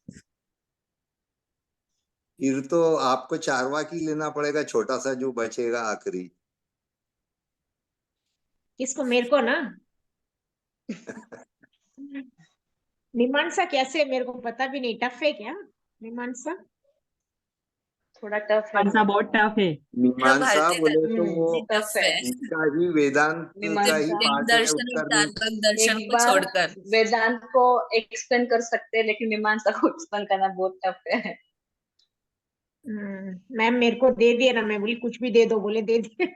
फिर तो आपको चारवाक ही लेना पड़ेगा, छोटा सा जो बचेगा आखिरी। किसको? मेरे को ना। मीमांसा कैसे, मेरे को पता भी नहीं, टफ है क्या मीमांसा? थोड़ा टफ है मीमांसा मैम, बहुत टफ है। पूरा मीमांसा भारतीय बोले तो दर्शन वो ही टफ टफ है है। इसका ही वेदांत का ही मीमांसा। जैन पार्ट है दर्शन और उत्तर में। चार्वाक दर्शन एक को बार छोड़कर। वेदांत को एक्सप्लेन कर सकते हैं, लेकिन मीमांसा को एक्सप्लेन करना बहुत टफ है। मैम मेरे को दे दिए ना, मैं बोली कुछ भी दे दो, बोले दे दिए।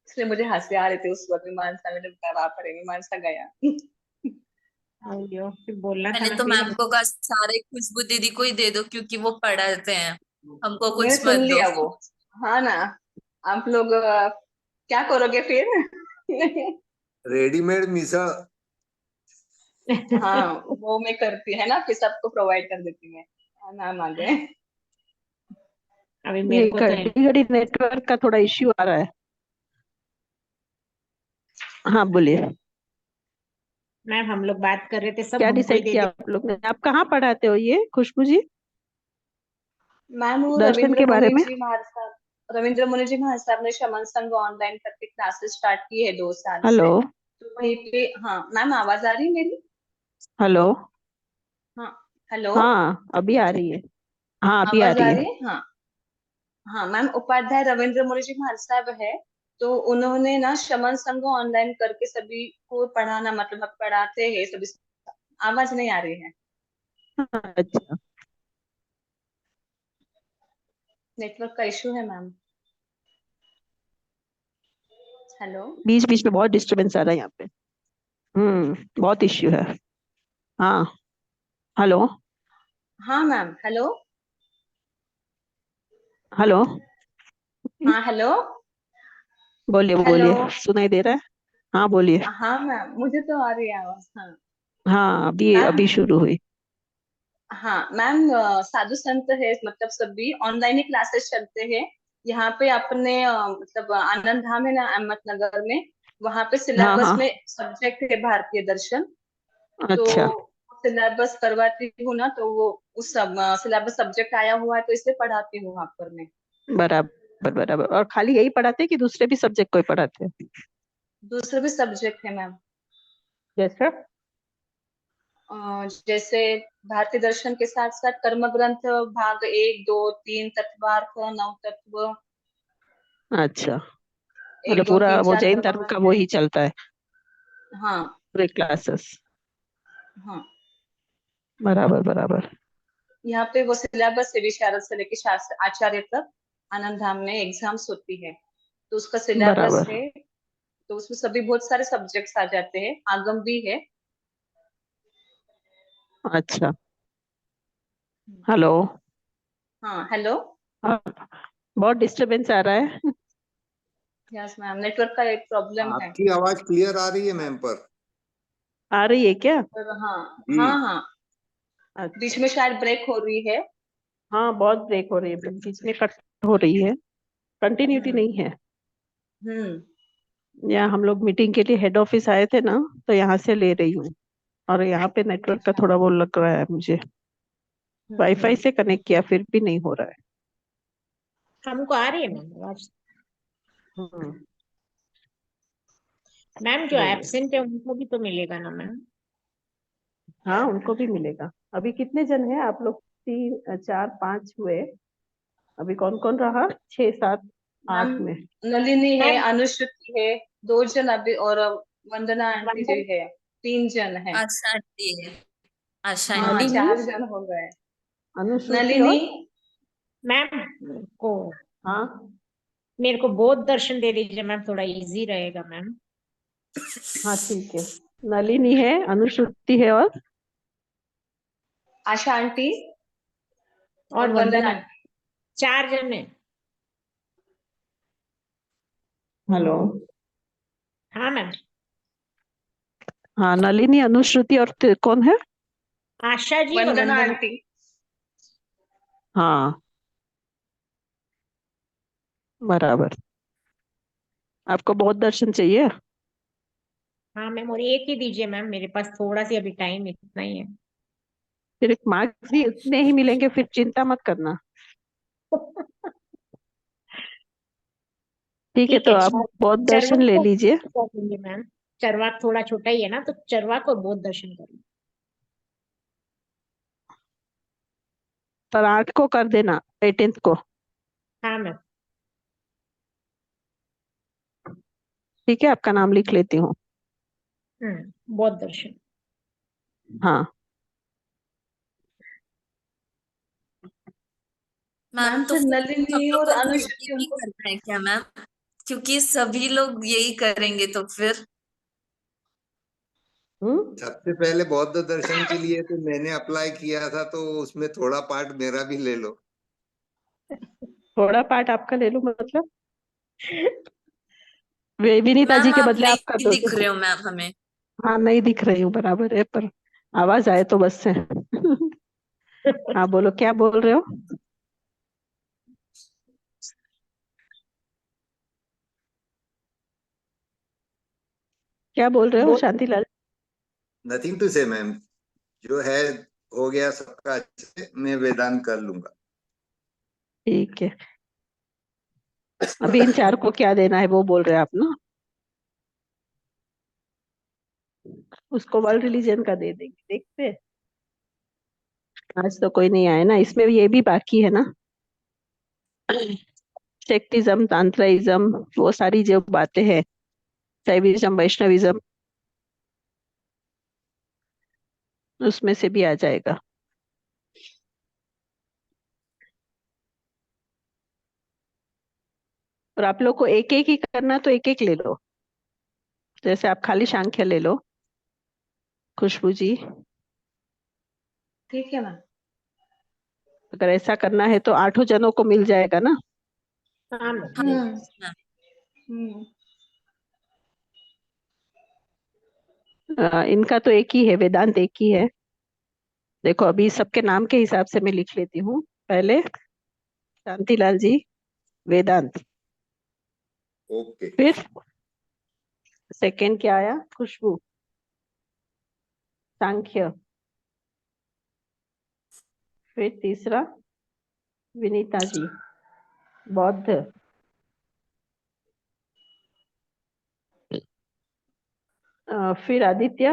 इसलिए मुझे हंसी आ रही थी उस वक्त, मीमांसा में करा पड़े, मीमांसा गया। अयो फिर बोलना था मैंने ना तो फिर। मैम को कहा सारे खुशबू दीदी को ही दे दो, क्योंकि वो पढ़ाते हैं, हमको मैंने कुछ सुन मत दो। लिया वो। हाँ ना, आप लोग क्या करोगे फिर? रेडीमेड मिसळ हाँ वो मैं करती है ना, फिर सबको प्रोवाइड कर देती मैं। नाम आ गए। अभी मेरे ये को तो घड़ी घड़ी नेटवर्क का थोड़ा इश्यू आ रहा है। हाँ बोलिए, मैम हम लोग बात कर रहे थे, सब क्या हमको ही डिसाइड दे किया दे। आप लोग ने? आप कहाँ पढ़ाते हो ये खुशबू जी? मैम वो दर्शन के बारे में? रविंद्र मुनि जी महाराज साहब ने शमन संघ ऑनलाइन करके क्लासेस स्टार्ट की है 2 साल हेलो, से। तो वहीं पे, हाँ मैम आवाज आ रही है मेरी? हेलो। हाँ हेलो। हाँ अभी आ रही है। हाँ अभी आ आवाज आ रही रही है। है, हाँ। हाँ मैम, उपाध्याय रविंद्र मुनि जी महाराज साहब है। तो उन्होंने ना शमन संघ ऑनलाइन करके सभी को पढ़ाना, मतलब अब पढ़ाते हैं सभी। आवाज नहीं आ रही है? अच्छा, नेटवर्क का इशू है मैम। हेलो। बीच बीच में बहुत डिस्टरबेंस आ रहा है यहाँ पे। बहुत इश्यू है। हाँ, हेलो। हाँ मैम, हेलो। हेलो, हाँ हेलो। बोलिए हेलो। बोलिए, सुनाई दे रहा है? हाँ बोलिए। हाँ मैम, मुझे तो आ रही है आवाज, हाँ। हाँ अभी मैम, अभी शुरू हुई। हाँ मैम, साधु संत है, मतलब सभी ऑनलाइन ही क्लासेस चलते हैं। यहाँ पे अपने मतलब आनंद धाम है ना, अहमदनगर में। वहाँ पे हाँ सिलेबस हाँ, में सब्जेक्ट है भारतीय दर्शन। तो अच्छा, सिलेबस करवाती हूँ ना, तो वो उस सब सिलेबस सब्जेक्ट आया हुआ है, तो इसलिए पढ़ाती हूँ वहाँ पर मैं। बराबर बराबर। और खाली यही पढ़ाते हैं कि दूसरे भी सब्जेक्ट कोई पढ़ाते हैं? दूसरे भी सब्जेक्ट है मैम। जैसे? जैसे भारतीय दर्शन के साथ साथ कर्म ग्रंथ भाग 1, 2, 3, तत्वार्थ, नव तत्व, अच्छा, एक मतलब दो पूरा तीन वो चार जैन कर्म धर्म का ग्रंथ वो है। ही चलता है, हाँ। पूरे क्लासेस। हाँ। बराबर बराबर। यहाँ पे वो सिलेबस है, विशारद से लेके शास्त्र आचार्य तक आनंद धाम में एग्जाम्स होती है। तो उसका सिलेबस बराबर, है। तो उसमें सभी बहुत सारे सब्जेक्ट्स आ जाते हैं, आगम भी है। अच्छा। हेलो। हाँ हेलो। हाँ, बहुत डिस्टरबेंस आ रहा है। यस मैम, नेटवर्क का एक प्रॉब्लम है। आपकी आवाज क्लियर आ रही है मैम पर। आ रही है क्या? पर हाँ। जी। हाँ हाँ। बीच अच्छा। में शायद ब्रेक हो रही है। हाँ बहुत ब्रेक हो रही है, बीच में कट हो रही है, कंटिन्यूटी हम्म। नहीं है। हम्म। यहाँ हम लोग मीटिंग के लिए हेड ऑफिस आए थे ना, तो यहाँ से ले रही हूँ। और यहाँ पे नेटवर्क का अच्छा। थोड़ा वो लग रहा है मुझे। वाईफाई हम्म। से कनेक्ट किया फिर भी नहीं हो रहा है। हमको आ रही है मैम आवाज। हम्म, मैम जो बोलिए। एब्सेंट है उनको भी तो मिलेगा ना मैम? हाँ उनको भी मिलेगा। अभी कितने जन हैं आप लोग? 3 4 5 हुए। अभी कौन कौन रहा? 6 7 मैम, 8 में? नलिनी है, मैम अनुश्रुति है, 2 जन अभी, और वंदना आंटी जी वंदन है। 3 जन है। आशा आंटी है। आशा हाँ, आंटी। नलिनी, 4 जन हो गए। अनुश्रुति नलिनी। और? मैम को हाँ मेरे को बौद्ध दर्शन दे दीजिए मैम, थोड़ा इजी रहेगा मैम। हाँ ठीक है। नलिनी है, अनुश्रुति है और? आशा आंटी और और वंदना वंदना, आंटी। 4 जन है। हेलो। हाँ मैम। हाँ नलिनी, अनुश्रुति और कौन है? आशा जी और वंदना वंदना। आंटी। हाँ बराबर। आपको बहुत दर्शन चाहिए? हाँ मैम, और एक ही दीजिए मैम, मेरे पास थोड़ा सी अभी टाइम इतना ही है। फिर मार्क्स भी उतने ही मिलेंगे, फिर चिंता मत करना। ठीक है, ठीक तो है, आप बहुत दर्शन चरवाक ले को लीजिए। कर देंगे मैम। चरवाक थोड़ा छोटा ही है ना, तो चरवाक और बौद्ध दर्शन करें। पर 8 को कर देना, 18 को। हाँ मैम। ठीक है, आपका नाम लिख लेती हूँ। बौद्ध दर्शन। हाँ मैम मैम, तो फिर फिर हम नलिनी लोग और को अनुश्रुति भी उनको। करना है क्या मैम? क्योंकि सभी लोग यही करेंगे तो फिर। हम्म, सबसे पहले बौद्ध दर्शन के लिए तो मैंने अप्लाई किया था, तो उसमें थोड़ा पार्ट मेरा भी ले लो। थोड़ा पार्ट आपका ले लो मतलब? वे विनीता जी मैम के आप बदले आप कर नहीं दो दिख रहे हो मैम हमें। हाँ नहीं दिख रही हूँ बराबर है, पर आवाज आए तो बस से। हाँ बोलो, क्या बोल रहे हो? क्या बोल रहे हो शांतिलाल? नथिंग टू से मैम, जो है हो गया सबका अच्छे से, मैं वेदांत कर लूंगा। ठीक है, अभी इन चार को क्या देना है वो बोल रहे हैं आप ना? उसको वर्ल्ड रिलीजन का दे देंगे, देखते हैं। आज तो कोई नहीं आया ना, इसमें ये भी बाकी है ना, सेक्टिज्म, तांत्राइज्म, वो सारी जो बातें हैं, शैविज्म, वैष्णविज्म, उसमें से भी आ जाएगा। और आप लोग को एक एक ही करना तो एक एक ले लो, जैसे आप खाली सांख्य ले लो, खुशबू जी। ठीक है मैम। अगर ऐसा करना है तो 8 जनों को मिल जाएगा ना। हाँ मैम। मैम हम्म। इनका तो एक ही है, वेदांत एक ही है। देखो अभी सबके नाम के हिसाब से मैं लिख लेती हूँ। पहले शांतिलाल जी, वेदांत। ओके। फिर सेकंड क्या आया? खुशबू, सांख्य। फिर तीसरा विनीता जी, बौद्ध। फिर आदित्य,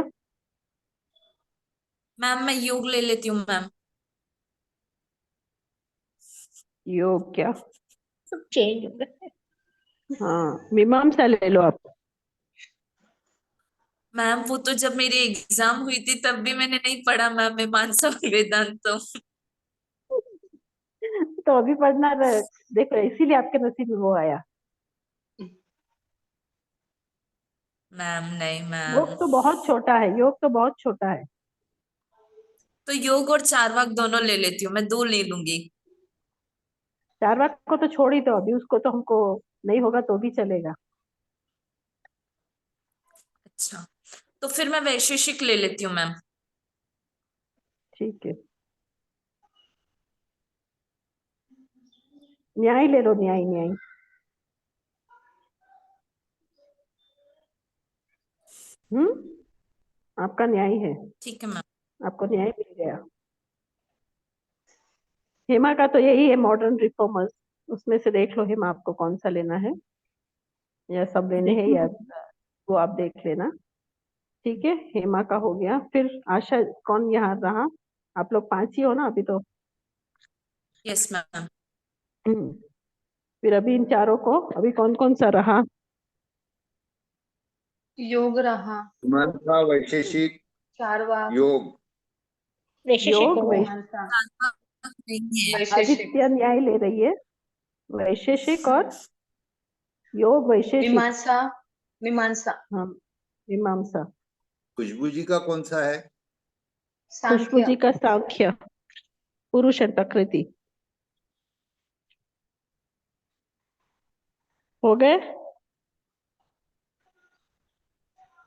मैम मैं योग ले लेती हूँ मैम। योग क्या? सब चेंज हो गए। हाँ, मीमांसा ले लो आप। मैम वो तो जब मेरी एग्जाम हुई थी तब भी मैंने नहीं पढ़ा मैम, मैं मानसा वेदांत तो। तो अभी पढ़ना देखो, इसीलिए आपके नसीब में वो आया। मैम नहीं मैम। योग तो बहुत छोटा है, योग तो बहुत छोटा है। तो योग और चारवाक दोनों ले लेती हूँ, मैं 2 ले लूंगी। चारवाक को तो छोड़ ही दो अभी, उसको तो हमको नहीं होगा तो भी चलेगा। अच्छा, तो फिर मैं वैशेषिक ले लेती हूँ मैम। ठीक है, न्याय ले लो, न्याय न्याय। आपका न्याय है, ठीक है मैम। आपको न्याय मिल गया। हेमा का तो यही है, मॉडर्न रिफॉर्मर्स। उसमें से देख लो हेमा, आपको कौन सा लेना है, या सब लेने हैं, या वो आप देख लेना। ठीक है, हेमा का हो गया। फिर आशा, कौन यहाँ रहा? आप लोग 5 ही हो ना अभी तो। Yes ma'am. हम्म, फिर अभी इन चारों को अभी कौन कौन सा रहा? योग रहा, मीमांसा, वैशेषिक, चारवाक, योग। वैशेषिक योग, हो गया। मीमांसा, चारवाक नहीं है। वैशेषिक। आदित्य न्याय ले रही है, वैशेषिक और योग, वैशेषिक। मीमांसा, मीमांसा, हाँ, मीमांसा। खुशबू जी का कौन सा है? खुशबू सांख्य। जी का सांख्य, पुरुष और प्रकृति। हो गए?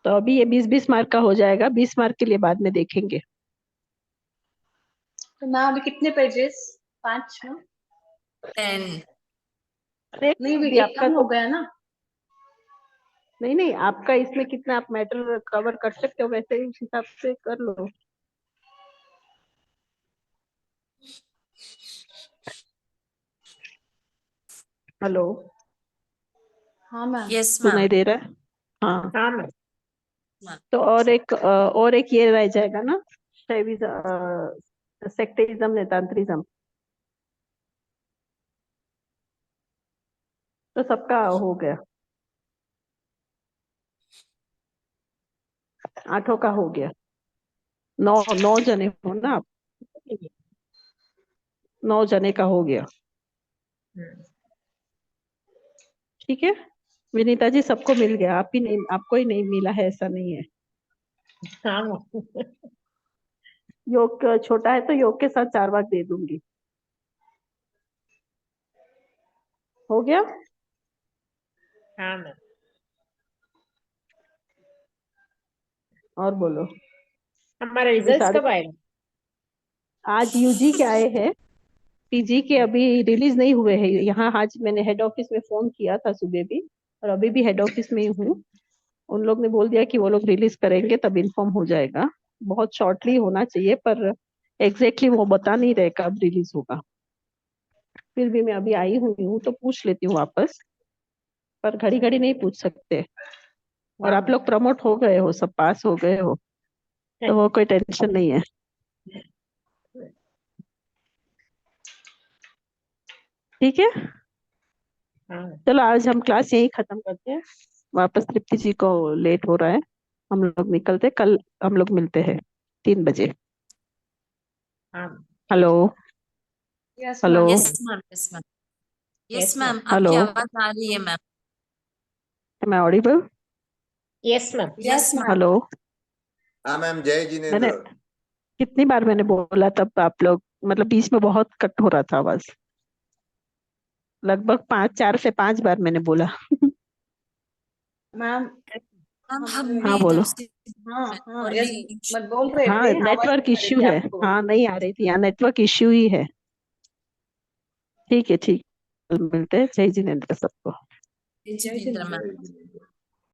तो अभी ये 20-20 मार्क का हो जाएगा, 20 मार्क के लिए बाद में देखेंगे। तो मैम अभी कितने पेजेस? 5 ना? 10। नहीं, अभी अभी एक आपका कम हो तो गया ना। नहीं नहीं, आपका इसमें कितना आप मैटर कवर कर सकते हो, वैसे ही उस हिसाब से कर लो। हेलो, हाँ मैम। यस सुनाई मैम। दे रहा है? हाँ, हाँ मैम। तो और एक ये रह जाएगा ना, शैविज्म, सेक्टेरिज्म ने तांत्रिज्म। तो सबका हो गया, 8 का हो गया। 9 जने हो ना आप? 9 जने का हो गया। ठीक है, विनीता जी सबको मिल गया, आप ही नहीं, आपको ही नहीं मिला है ऐसा नहीं है। हाँ मैम। योग छोटा है तो योग के साथ चारवाक दे दूंगी। हो गया? हाँ मैम। और बोलो। हमारा रिजल्ट साढ़े- कब आएगा? आज यूजी के आए हैं, पीजी के अभी रिलीज नहीं हुए हैं यहाँ। आज मैंने हेड ऑफिस में फोन किया था सुबह भी, और अभी भी हेड ऑफिस में ही हूँ। उन लोग ने बोल दिया कि वो लोग रिलीज करेंगे तब इन्फॉर्म हो जाएगा। बहुत शॉर्टली होना चाहिए, पर एग्जैक्टली वो बता नहीं रहे कब रिलीज होगा। फिर भी मैं अभी आई हुई हूँ तो पूछ लेती हूँ वापस, पर घड़ी घड़ी नहीं पूछ सकते। और आप लोग प्रमोट हो गए हो, सब पास हो गए हो, तो वो कोई टेंशन नहीं है। ठीक है, हाँ, चलो आज हम क्लास यही खत्म करते हैं। वापस तृप्ति जी को लेट हो रहा है, हम लोग निकलते हैं। कल हम लोग मिलते हैं 3 बजे। हाँ, hello yes hello ma'am. Yes ma'am, yes ma'am, yes yes ma'am, ma'am, hello, आपकी आवाज आ रही है ma'am. Am I audible? Yes ma'am, yes ma'am, hello, हाँ मैम, जय मैंने जिनेन्द्र। कितनी बार मैंने बोला, तब आप लोग मतलब बीच में बहुत कट हो रहा था आवाज। लगभग 4 से 5 बार मैंने बोला। मैम मैम हम हम हाँ भी बोलो। तब से हाँ हाँ यस early- मत बोल रहे हाँ थे, आवाज नेटवर्क नहीं आ रही इश्यू थी है, आपको। हाँ नहीं आ रही थी, यहाँ नेटवर्क इश्यू ही है। ठीक है, ठीक, कल मिलते हैं। जय जिनेन्द्र सबको। जय जय जिनेन्द्र मैम। जय जिनेन्द्र।